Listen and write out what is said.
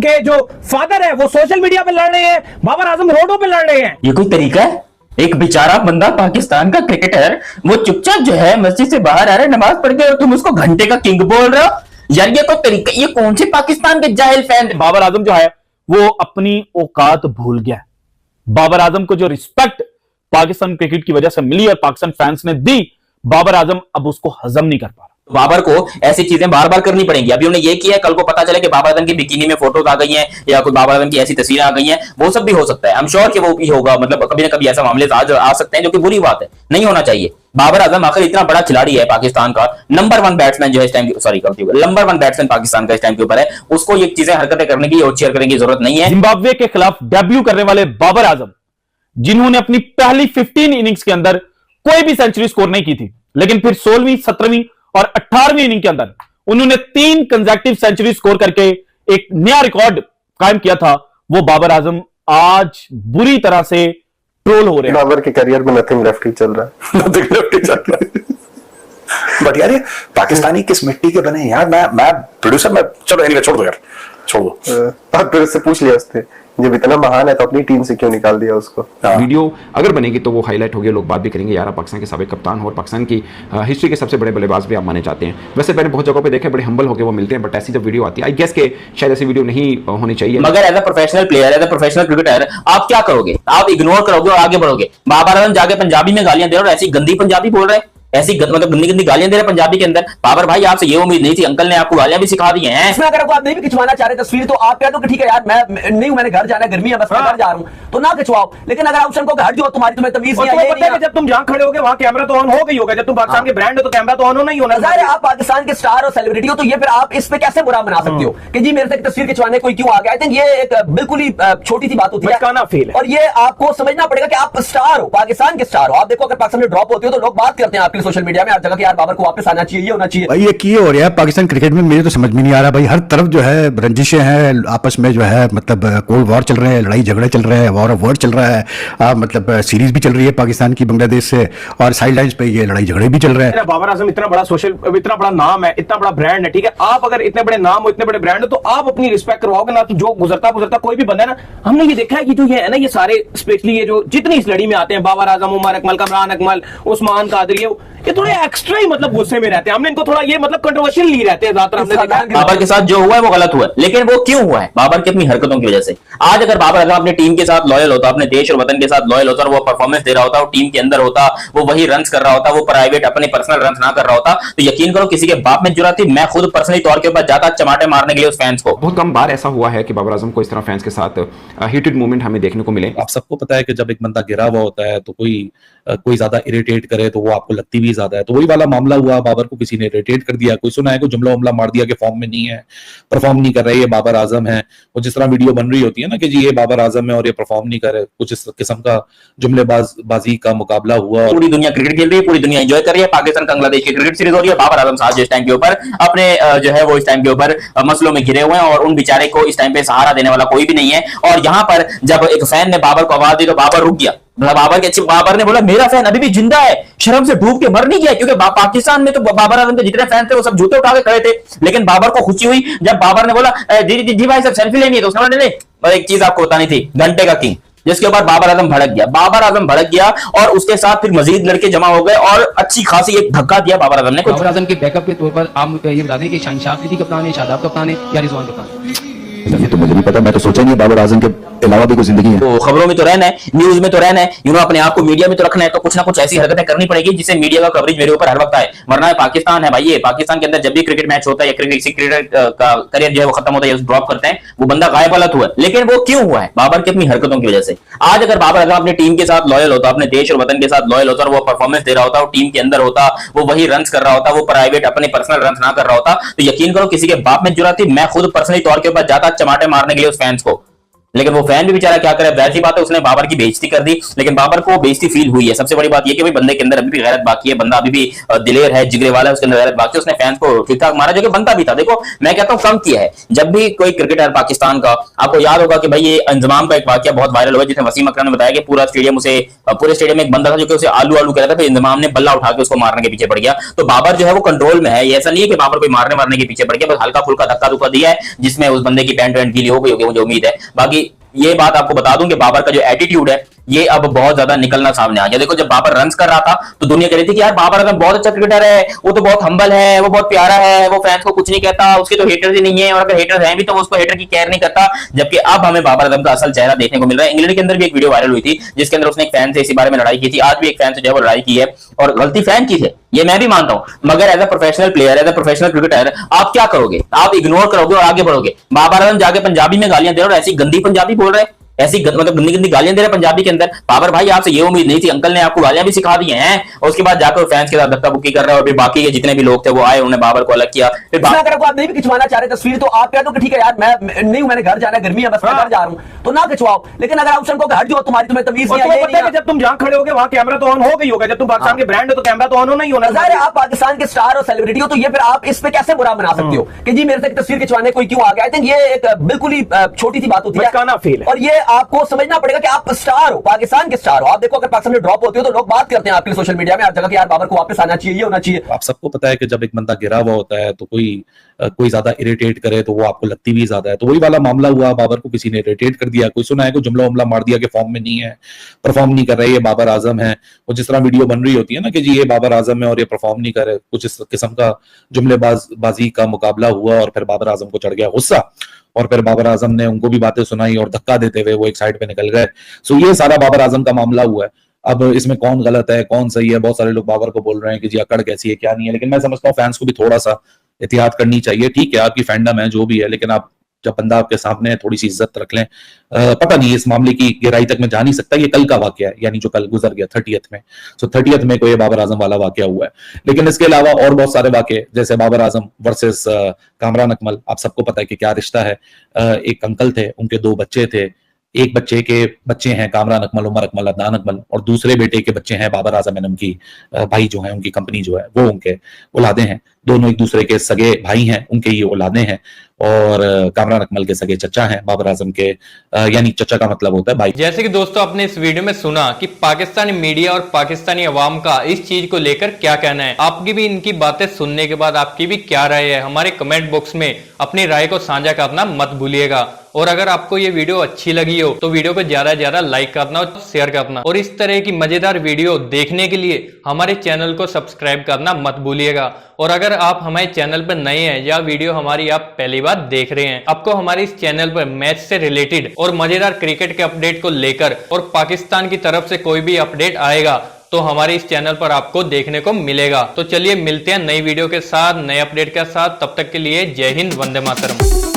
उनके जो फादर है वो सोशल मीडिया पे लड़ रहे हैं, बाबर आजम रोडों पे लड़ रहे हैं। ये कोई तरीका है? एक बेचारा बंदा पाकिस्तान का क्रिकेटर वो चुपचाप जो है मस्जिद से बाहर आ रहा है नमाज पढ़ के और तुम उसको घंटे का किंग बोल रहे हो? यार ये कोई तरीका? ये कौन से पाकिस्तान के जाहिल फैन? बाबर आजम जो है वो अपनी औकात भूल गया। बाबर आजम को जो रिस्पेक्ट पाकिस्तान क्रिकेट की वजह से मिली और पाकिस्तान फैंस ने दी, बाबर आजम अब उसको हजम नहीं कर पा रहा। बाबर को ऐसी चीजें बार बार करनी पड़ेंगी। अभी उन्होंने ये किया है, कल को पता चले कि बाबर आजम की बिकिनी में फोटोज आ गई हैं या कोई बाबर आजम की ऐसी तस्वीरें आ गई हैं, वो सब भी हो सकता है। आई एम श्योर कि वो भी होगा, मतलब कभी ना कभी ऐसा मामले आ सकते हैं, जो कि बुरी बात है, नहीं होना चाहिए। बाबर आजम आखिर इतना बड़ा खिलाड़ी है पाकिस्तान का, नंबर 1 बैट्समैन जो है इस time, sorry number 1 batsman Pakistan का इस टाइम के ऊपर है, उसको ये चीजें हरकतें करने की और चेयर करने की जरूरत नहीं है। जिम्बाब्वे के खिलाफ डेब्यू करने वाले बाबर आजम, जिन्होंने अपनी पहली 15 इनिंग्स के अंदर कोई भी सेंचुरी स्कोर नहीं की थी, लेकिन फिर 16वीं, 17वीं और 18वीं इनिंग के अंदर उन्होंने 3 कंसेक्यूटिव सेंचुरी स्कोर करके एक नया रिकॉर्ड कायम किया था, वो बाबर आजम आज बुरी तरह से ट्रोल हो रहे हैं। बाबर के करियर में नथिंग लेफ्ट ही चल रहा है, नथिंग लेफ्ट ही चल रहा है। बट यार ये पाकिस्तानी किस मिट्टी के बने यार। मैं प्रोड्यूसर, मैं चलो एनीवे छोड़ दो यार, छोड़ दो। आप फिर उससे पूछ लिया उसने, जब इतना महान है तो अपनी टीम से क्यों निकाल दिया उसको? वीडियो अगर बनेगी तो वो हाईलाइट होगी, लोग बात भी करेंगे यार आप पाकिस्तान के साबिक कप्तान हो और पाकिस्तान की हिस्ट्री के सबसे बड़े बल्लेबाज भी आप माने जाते हैं। वैसे मैंने बहुत जगहों पे देखे बड़े हम्बल होकर वो मिलते हैं, बट ऐसी जब वीडियो आती है, आई गेस के शायद ऐसी वीडियो नहीं होनी चाहिए। मगर as a professional player, as a professional cricketer आप क्या करोगे? आप इग्नोर करोगे और आगे बढ़ोगे। बाबर आजम जाके पंजाबी में गालियां दे रहे और ऐसी गंदी पंजाबी बोल रहे हैं, ऐसी मतलब गंदी गंदी गालियां दे रहे पंजाबी के अंदर। बाबर भाई आपसे ये उम्मीद नहीं थी, अंकल ने आपको गालियां भी सिखा दी हैं। इसमें अगर आप नहीं भी खिंचवाना चाह रहे तस्वीर तो आप कह दो कि ठीक है यार मैं नहीं हूं, मैंने घर जाना है, गर्मी है, बस मैं घर जा रहा हूं, तो ना खिंचवाओ। लेकिन अगर ऑप्शन को घर जो तुम्हारी तुम्हें तमीज नहीं है, जब तुम जहां खड़े होगे वहां कैमरा तो ऑन हो गई होगा, जब तुम पाकिस्तान के ब्रांड हो तो कैमरा तो ऑन होना ही होना। जाहिर है आप पाकिस्तान के स्टार और सेलिब्रिटी हो, तो ये फिर आप इस पे कैसे बुरा बना सकते हो कि जी मेरे से तस्वीर खिंचवाने कोई क्यों आ गया? आई थिंक ये एक बिल्कुल ही छोटी सी बात होती है और ये आपको समझना पड़ेगा कि आप स्टार हो, पाकिस्तान के स्टार हो। आप देखो अगर पाकिस्तान में ड्रॉप होती हो तो लोग बात करते हैं आपके सोशल मीडिया में हर जगह, यार बाबर को वापस आना चाहिए, ये होना चाहिए। भाई ये किए हो रहा है पाकिस्तान क्रिकेट में, मुझे तो समझ में नहीं आ रहा भाई। हर तरफ जो है रंजिशें हैं आपस में, जो है मतलब कोल्ड वॉर चल रहे हैं, लड़ाई झगड़े चल रहे हैं, वॉर ऑफ वर्ड चल रहा है, मतलब सीरीज भी चल रही है पाकिस्तान की बांग्लादेश से, और साइड लाइन्स पे ये लड़ाई झगड़े भी चल रहे हैं। बाबर आजम इतना बड़ा इतना बड़ा नाम है, इतना बड़ा ब्रांड है, ठीक है। आप अगर इतने बड़े नाम हो, इतने बड़े ब्रांड हो, तो आप अपनी रिस्पेक्ट करवाओगे ना। तो जो गुजरता कोई भी बंदा है ना, हमने ये देखा है कि जो ये है ना, ये सारे स्पेशली ये जो जितनी इस लड़ी में आते हैं, बाबर आजम, उमर अकमल, कमरान अकमल, उस्मान कादरी, ये थोड़े एक्स्ट्रा ही मतलब गुस्से में रहते हैं। हमने इनको थोड़ा ये मतलब कंट्रोवर्शियल नहीं रहते हैं ज्यादातर। हमने देखा है बाबर के साथ जो हुआ है वो गलत हुआ है, लेकिन वो क्यों हुआ है? बाबर की अपनी हरकतों की वजह से। आज अगर बाबर अगर अपनी टीम के साथ लॉयल होता, अपने देश और वतन के साथ लॉयल होता और वो परफॉर्मेंस दे रहा होता, वो टीम के अंदर होता, वो वही रन्स कर रहा होता, वो प्राइवेट अपने पर्सनल रन्स ना कर रहा होता, तो यकीन करो किसी के बाप में जुर्रत थी, मैं खुद पर्सनली तौर के ऊपर जाता चमाटे मारने के लिए उस फैंस को। बहुत कम बार ऐसा हुआ है कि बाबर आजम को इस तरह फैंस के साथ हीटेड मूवमेंट हमें देखने को मिले। आप सबको पता है कि जब एक बंदा गिरा हुआ होता है तो कोई ज्यादा इरिटेट करे तो वो आपको लगती भी ज्यादा है। तो वही वाला मामला हुआ, बाबर को किसी ने इरिटेट कर दिया, कोई सुना है, कोई जुमला उमला मार दिया कि फॉर्म में नहीं है, परफॉर्म नहीं कर रहा है, ये बाबर आजम है। और जिस तरह वीडियो बन रही होती है ना कि जी ये बाबर आजम है और ये परफॉर्म नहीं कर रहे, कुछ इस किस्म का जुमलेबाजी का मुकाबला हुआ। पूरी दुनिया क्रिकेट खेल रही है, पूरी दुनिया एंजॉय कर रही है, पाकिस्तान बांग्लादेश की क्रिकेट सीरीज हो रही है। बाबर आजम साहब इस टाइम के ऊपर अपने जो है वो इस टाइम के ऊपर मसलों में घिरे हुए हैं और उन बेचारे को इस टाइम पे सहारा देने वाला कोई भी नहीं है। और यहाँ पर जब एक फैन ने बाबर को आवाज दी तो बाबर रुक गया। बाबर ने बोला मेरा फैन अभी भी जिंदा है, शर्म से डूब के मर नहीं गया, क्योंकि पाकिस्तान में तो बाबर आजम के जितने फैन थे वो सब जूते उठा के खड़े थे। लेकिन बाबर को खुशी हुई जब बाबर ने बोला जी भाई सब सेल्फी लेनी है, तो उसने ले। और एक चीज आपको बतानी थी, घंटे का किंग, जिसके ऊपर बाबर आजम भड़क गया। बाबर आजम भड़क गया और उसके साथ फिर मजीद लड़के जमा हो गए और अच्छी खासी एक धक्का दिया बाबर आजम ने। बाबर आजम के बैकअप के तौर पर आप ये बता दें कि शाहिन अफरीदी कप्तान है, शादाब कप्तान है या रिजवान कप्तान? ये तो मुझे नहीं पता, मैं तो सोचा नहीं बाबर आजम के अलावा भी कोई जिंदगी है। तो खबरों में तो रहना है, न्यूज में तो रहना है, अपने आप को मीडिया में तो रखना है, तो कुछ ना कुछ ऐसी हरकतें करनी पड़ेगी जिससे मीडिया का कवरेज मेरे ऊपर हर वक्त आए। वरना पाकिस्तान है भाई, ये पाकिस्तान के अंदर जब भी क्रिकेट मैच होता है या क्रिकेट का करियर जो है वो खत्म होता है, ड्रॉप करते हैं, वो बंदा गायब हालत हुआ है। लेकिन वो क्यों हुआ है? बाबर की अपनी हरकतों की वजह से। आज अगर बाबर अगर अपनी टीम के साथ लॉयल होता, अपने देश और वतन के साथ लॉयल होता और वो परफॉर्मेंस दे रहा होता, वो टीम के अंदर होता, वो वही रन्स कर रहा होता, वो प्राइवेट अपने पर्सनल रन्स ना कर रहा होता, तो यकीन करो किसी के बाप में जुर्रत थी, मैं खुद पर्सनली तौर के ऊपर जाता चमाटे मारने के लिए उस फैंस को। लेकिन वो फैन भी बेचारा क्या करे, वैसी बात है उसने बाबर की बेइज्जती कर दी, लेकिन बाबर को बेइज्जती फील हुई है। सबसे बड़ी बात ये कि भाई बंदे के अंदर अभी भी गैरत बाकी है, बंदा अभी भी दिलेर है, जिगरे वाला है, उसके अंदर गैरत बाकी है। उसने फैंस को ठीक ठाक मारा जो कि बनता भी था। देखो मैं कहता हूं कम किया है। जब भी कोई क्रिकेटर पाकिस्तान का, आपको याद होगा कि भाई ये इंजमाम का एक वाकया बहुत वायरल हुआ जिसमें वसीम अकरम ने बताया कि पूरे स्टेडियम में एक बंदा था जो कि उसे आलू आलू कह रहा था, फिर इंजमाम ने बल्ला उठा के उसको मारने के पीछे पड़ गया। तो बाबर जो है वो कंट्रोल में है, ऐसा नहीं है कि बाबर कोई मारने के पीछे पड़ गया, बस हल्का फुल्का धक्का धुक्का दिया है जिसमें उस बंदे की पैंट वैंट गीली हो गई होगी, मुझे उम्मीद है। बाकी ये बात आपको बता दूं कि बाबर का जो एटीट्यूड है ये अब बहुत ज्यादा निकलना सामने आ गया। देखो जब बाबर रन्स कर रहा था तो दुनिया कह रही थी कि यार बाबर आजम बहुत अच्छा क्रिकेटर है, वो तो बहुत हम्बल है, वो बहुत प्यारा है, वो फैंस को कुछ नहीं कहता, उसके तो हेटर्स ही नहीं है, और अगर हेटर्स हैं भी तो वो उसको हेटर की केयर नहीं करता। जबकि अब हमें बाबर आजम का असल चेहरा देखने को मिल रहा है। इंग्लैंड के अंदर भी एक वीडियो वायरल हुई थी जिसके अंदर उसने एक फैन से इसी बारे में लड़ाई की थी। आज भी एक फैन से जो है वो लड़ाई की है और गलती फैन की है, ये मैं भी मानता हूं, मगर as a professional player, as a professional cricketer आप क्या करोगे? आप इग्नोर करोगे और आगे बढ़ोगे। बाबर आजम जाके पंजाबी में गालियां दे रहे और ऐसी गंदी पंजाबी बोल रहे हैं, ऐसी मतलब गंदी गंदी गालियां दे रहे पंजाबी के अंदर। बाबर भाई आपसे ये उम्मीद नहीं थी, अंकल ने आपको गालियां भी सिखा दी हैं और उसके बाद जाकर फैंस के साथ धक्का बुक्की कर रहा है। और फिर बाकी के जितने भी लोग थे वो आए, उन्होंने बाबर को अलग किया। फिर अगर आप नहीं भी खिंचवाना चाह रहे तस्वीर तो आप कह दो कि ठीक है यार मैं नहीं हूं, मैंने घर जाना है, गर्मी है, बस मैं घर जा रहा हूं, तो ना खिंचवाओ। लेकिन अगर आप उनको हट जाओ, तुम्हारी तुम्हें तमीज नहीं है, जब तुम जहां खड़े होगे वहां कैमरा तो ऑन हो गई होगा। जब तुम पाकिस्तान के ब्रांड हो तो कैमरा तो ऑन होना ही होना। जाहिर है आप पाकिस्तान के स्टार और सेलिब्रिटी हो, तो ये फिर आप इस पे कैसे बुरा बना सकते हो कि जी मेरे से तस्वीर खिंचवाने कोई क्यों आ गया। आई थिंक ये एक बिल्कुल ही छोटी सी बात होती है और ये आपको समझना पड़ेगा कि आप स्टार हो, पाकिस्तान के स्टार हो। आप देखो अगर पाकिस्तान में ड्रॉप होती हो तो लोग बात करते हैं आपके सोशल मीडिया में हर जगह कि यार बाबर को वापस आना चाहिए, ये होना चाहिए। आप सबको पता है कि जब एक बंदा गिरा हुआ होता है तो कोई ज्यादा इरिटेट करे तो वो आपको लगती भी ज्यादा है। तो वही वाला मामला हुआ, बाबर को किसी ने इरिटेट कर दिया, कोई सुना है, कोई जुमला उमला मार दिया कि फॉर्म में नहीं है, परफॉर्म नहीं कर रहे, ये बाबर आजम है। वो जिस तरह वीडियो बन रही होती है ना कि जी ये बाबर आजम है और ये परफॉर्म नहीं कर रहे, कुछ इस किस्म का जुमलेबाजी का मुकाबला हुआ और फिर बाबर आजम को चढ़ गया गुस्सा और फिर बाबर आजम ने उनको भी बातें सुनाई और धक्का देते हुए वो एक साइड पे निकल गए। सो ये सारा बाबर आजम का मामला हुआ है। अब इसमें कौन गलत है कौन सही है, बहुत सारे लोग बाबर को बोल रहे हैं कि जी अकड़ कैसी है क्या नहीं है, लेकिन मैं समझता हूँ फैंस को भी थोड़ा सा एहतियात करनी चाहिए। ठीक है आपकी फैंडम है जो भी है, लेकिन आप जब बंदा आपके सामने है थोड़ी सी इज्जत रख लें। पता नहीं इस मामले की गहराई तक मैं जा नहीं सकता, ये कल का वाकया है, यानी जो कल गुजर गया 30th में। सो 30th में कोई बाबर आजम वाला वाकया हुआ है, लेकिन इसके अलावा और बहुत सारे वाकये जैसे बाबर आजम वर्सेस कामरान अकमल। आप सबको पता है कि क्या रिश्ता है। एक अंकल थे, उनके 2 बच्चे थे, एक बच्चे के बच्चे हैं कामरान अकमल, उमर अकमल, अदनान अकमल, और दूसरे बेटे के बच्चे हैं बाबर आजम एंड उनकी भाई जो है, उनकी कंपनी जो है वो उनके औलादे हैं। दोनों एक दूसरे के सगे भाई हैं, उनके ये औलादे हैं। और कामरान अकमल के सगे चचा हैं, बाबर आजम के यानी चचा का मतलब होता है भाई। जैसे कि दोस्तों आपने इस वीडियो में सुना कि पाकिस्तानी मीडिया और पाकिस्तानी अवाम का इस चीज को लेकर क्या कहना है। आपकी भी इनकी बातें सुनने के बाद आपकी भी क्या राय है, हमारे कमेंट बॉक्स में अपनी राय को साझा करना मत भूलिएगा। और अगर आपको ये वीडियो अच्छी लगी हो तो वीडियो को ज्यादा से ज्यादा लाइक करना और शेयर करना, और इस तरह की मजेदार वीडियो देखने के लिए हमारे चैनल को सब्सक्राइब करना मत भूलिएगा। और अगर आप हमारे चैनल पर नए हैं या वीडियो हमारी आप पहली बार देख रहे हैं, आपको हमारे इस चैनल पर मैच से रिलेटेड और मजेदार क्रिकेट के अपडेट को लेकर और पाकिस्तान की तरफ से कोई भी अपडेट आएगा तो हमारे इस चैनल पर आपको देखने को मिलेगा। तो चलिए मिलते हैं नई वीडियो के साथ, नए अपडेट के साथ। तब तक के लिए जय हिंद, वंदे मातरम।